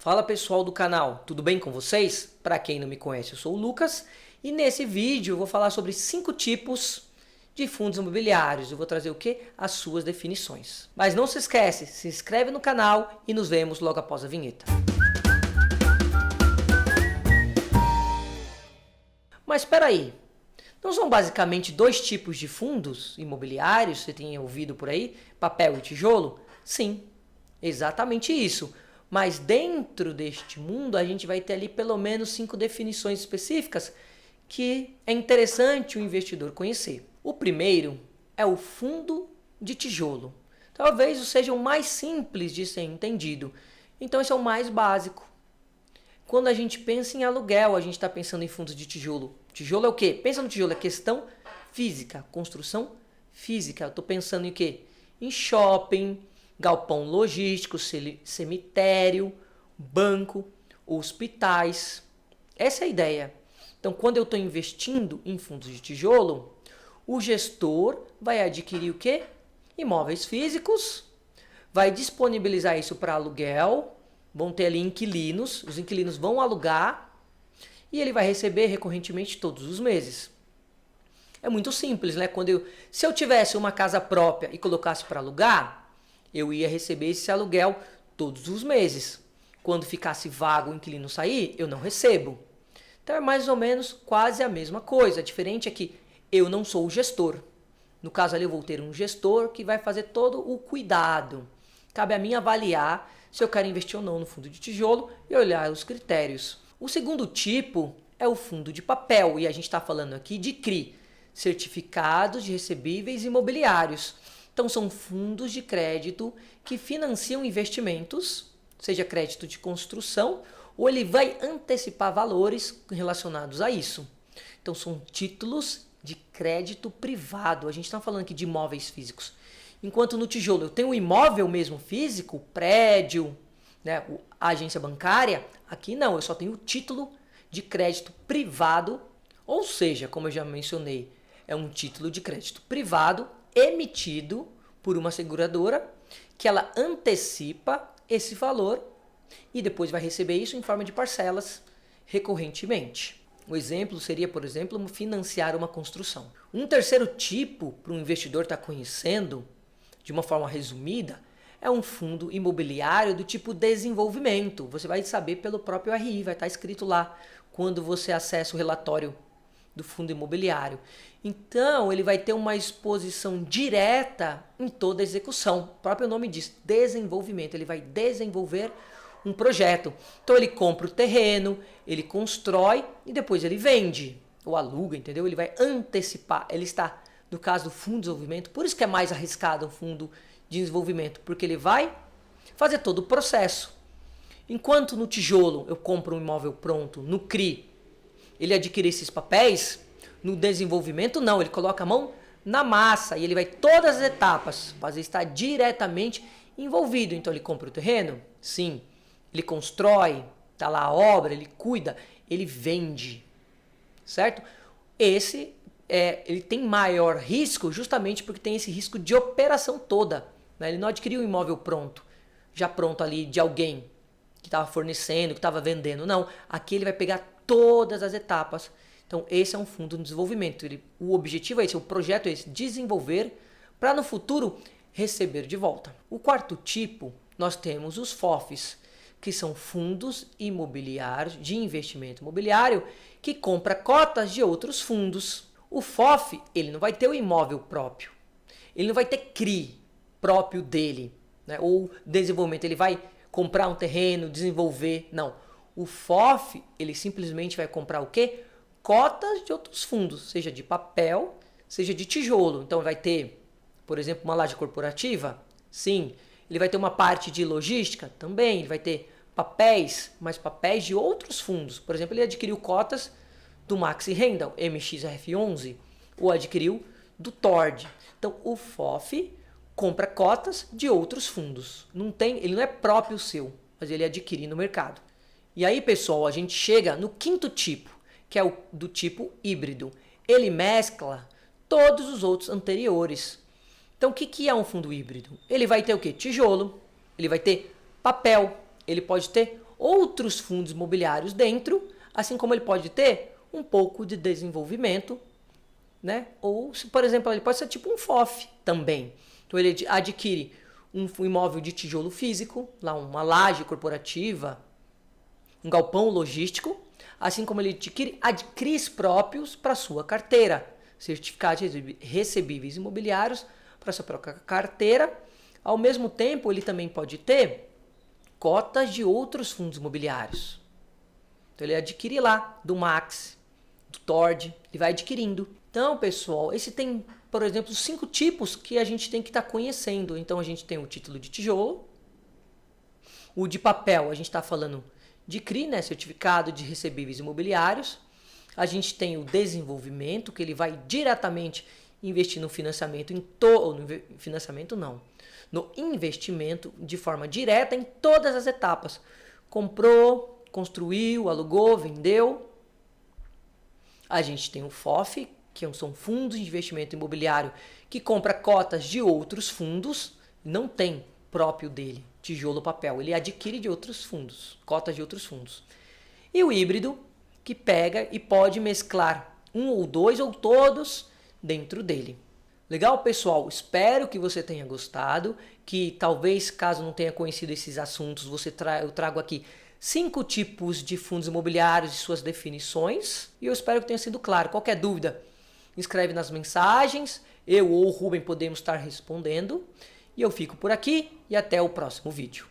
Fala pessoal do canal, tudo bem com vocês? Para quem não me conhece, eu sou o Lucas e nesse vídeo eu vou falar sobre 5 tipos de fundos imobiliários. Eu vou trazer o que? As suas definições. Mas não se esquece, se inscreve no canal e nos vemos logo após a vinheta. Mas espera aí, não são basicamente 2 tipos de fundos imobiliários? Você tem ouvido por aí? Papel e tijolo? Sim, exatamente isso. Mas dentro deste mundo a gente vai ter ali pelo menos 5 definições específicas que é interessante o investidor conhecer. O primeiro é o fundo de tijolo. Talvez seja o mais simples de ser entendido. Então esse é o mais básico. Quando a gente pensa em aluguel, a gente está pensando em fundos de tijolo. Tijolo é o quê? Pensa no tijolo, é questão física, construção física. Eu estou pensando em quê? Em shopping, galpão logístico, cemitério, banco, hospitais. Essa é a ideia. Então, quando eu estou investindo em fundos de tijolo, o gestor vai adquirir o quê? Imóveis físicos, vai disponibilizar isso para aluguel, vão ter ali inquilinos, os inquilinos vão alugar e ele vai receber recorrentemente todos os meses. É muito simples, né? Se eu tivesse uma casa própria e colocasse para alugar, eu ia receber esse aluguel todos os meses. Quando ficasse vago o inquilino sair, eu não recebo. Então é mais ou menos quase a mesma coisa. A diferente é que eu não sou o gestor. No caso ali eu vou ter um gestor que vai fazer todo o cuidado. Cabe a mim avaliar se eu quero investir ou não no fundo de tijolo e olhar os critérios. O segundo tipo é o fundo de papel e a gente está falando aqui de CRI, Certificados de Recebíveis Imobiliários. Então, são fundos de crédito que financiam investimentos, seja crédito de construção, ou ele vai antecipar valores relacionados a isso. Então, são títulos de crédito privado. A gente está falando aqui de imóveis físicos. Enquanto no tijolo eu tenho o imóvel mesmo físico, prédio, né, a agência bancária, aqui não, eu só tenho o título de crédito privado, ou seja, como eu já mencionei, é um título de crédito privado emitido por uma seguradora que ela antecipa esse valor e depois vai receber isso em forma de parcelas recorrentemente. O exemplo seria, por exemplo, financiar uma construção. Um terceiro tipo para um investidor estar conhecendo, de uma forma resumida, é um fundo imobiliário do tipo desenvolvimento. Você vai saber pelo próprio RI, vai estar escrito lá quando você acessa o relatório do fundo imobiliário. Então, ele vai ter uma exposição direta em toda a execução. O próprio nome diz, desenvolvimento. Ele vai desenvolver um projeto. Então, ele compra o terreno, ele constrói e depois ele vende ou aluga, entendeu? Ele vai antecipar. Ele está, no caso do fundo de desenvolvimento, por isso que é mais arriscado um fundo de desenvolvimento, porque ele vai fazer todo o processo. Enquanto no tijolo eu compro um imóvel pronto, no CRI, ele adquire esses papéis, no desenvolvimento não, ele coloca a mão na massa e ele vai todas as etapas, fazer estar diretamente envolvido. Então ele compra o terreno? Sim. Ele constrói, está lá a obra, ele cuida, ele vende, certo? Ele tem maior risco justamente porque tem esse risco de operação toda, né? Ele não adquiriu um imóvel pronto, já pronto ali de alguém que estava fornecendo, que estava vendendo, não. Aqui ele vai pegar todas as etapas. Então, esse é um fundo de desenvolvimento. O objetivo é esse, o projeto é esse, desenvolver para no futuro receber de volta. O quarto tipo, nós temos os FOFs, que são fundos imobiliários de investimento imobiliário que compra cotas de outros fundos. O FOF, ele não vai ter o imóvel próprio. Ele não vai ter CRI próprio dele, né? Ou desenvolvimento, ele vai comprar um terreno, desenvolver, não. O FOF, ele simplesmente vai comprar o quê? Cotas de outros fundos, seja de papel, seja de tijolo. Então, vai ter, por exemplo, uma laje corporativa? Sim. Ele vai ter uma parte de logística? Também. Ele vai ter papéis, mas papéis de outros fundos. Por exemplo, ele adquiriu cotas do Maxi Renda, MXRF11, ou adquiriu do Tord. Então, o FOF compra cotas de outros fundos. Ele não é próprio seu, mas ele adquire no mercado. E aí, pessoal, a gente chega no quinto tipo, que é o do tipo híbrido. Ele mescla todos os outros anteriores. Então, o que é um fundo híbrido? Ele vai ter o quê? Tijolo, ele vai ter papel, ele pode ter outros fundos imobiliários dentro, assim como ele pode ter um pouco de desenvolvimento, né? Ou, por exemplo, ele pode ser tipo um FOF também. Então ele adquire um imóvel de tijolo físico, lá uma laje corporativa, um galpão logístico, assim como ele adquire CRIs próprios para sua carteira, certificados recebíveis imobiliários para sua própria carteira. Ao mesmo tempo, ele também pode ter cotas de outros fundos imobiliários. Então ele adquire lá do Max, do Tord, ele vai adquirindo. Então, pessoal, esse tem, por exemplo, 5 tipos que a gente tem que estar conhecendo. Então a gente tem o título de tijolo, o de papel, a gente está falando de CRI, né, certificado de recebíveis imobiliários. A gente tem o desenvolvimento, que ele vai diretamente investir no financiamento, no investimento de forma direta em todas as etapas. Comprou, construiu, alugou, vendeu. A gente tem o FOF, que são fundos de investimento imobiliário, que compra cotas de outros fundos, não tem próprio dele, tijolo, papel, ele adquire de outros fundos, cotas de outros fundos. E o híbrido, que pega e pode mesclar um ou dois ou todos dentro dele. Legal, pessoal? Espero que você tenha gostado, que talvez, caso não tenha conhecido esses assuntos, eu trago aqui 5 tipos de fundos imobiliários e suas definições. E eu espero que tenha sido claro. Qualquer dúvida, escreve nas mensagens. Eu ou o Rubem podemos estar respondendo. E eu fico por aqui e até o próximo vídeo.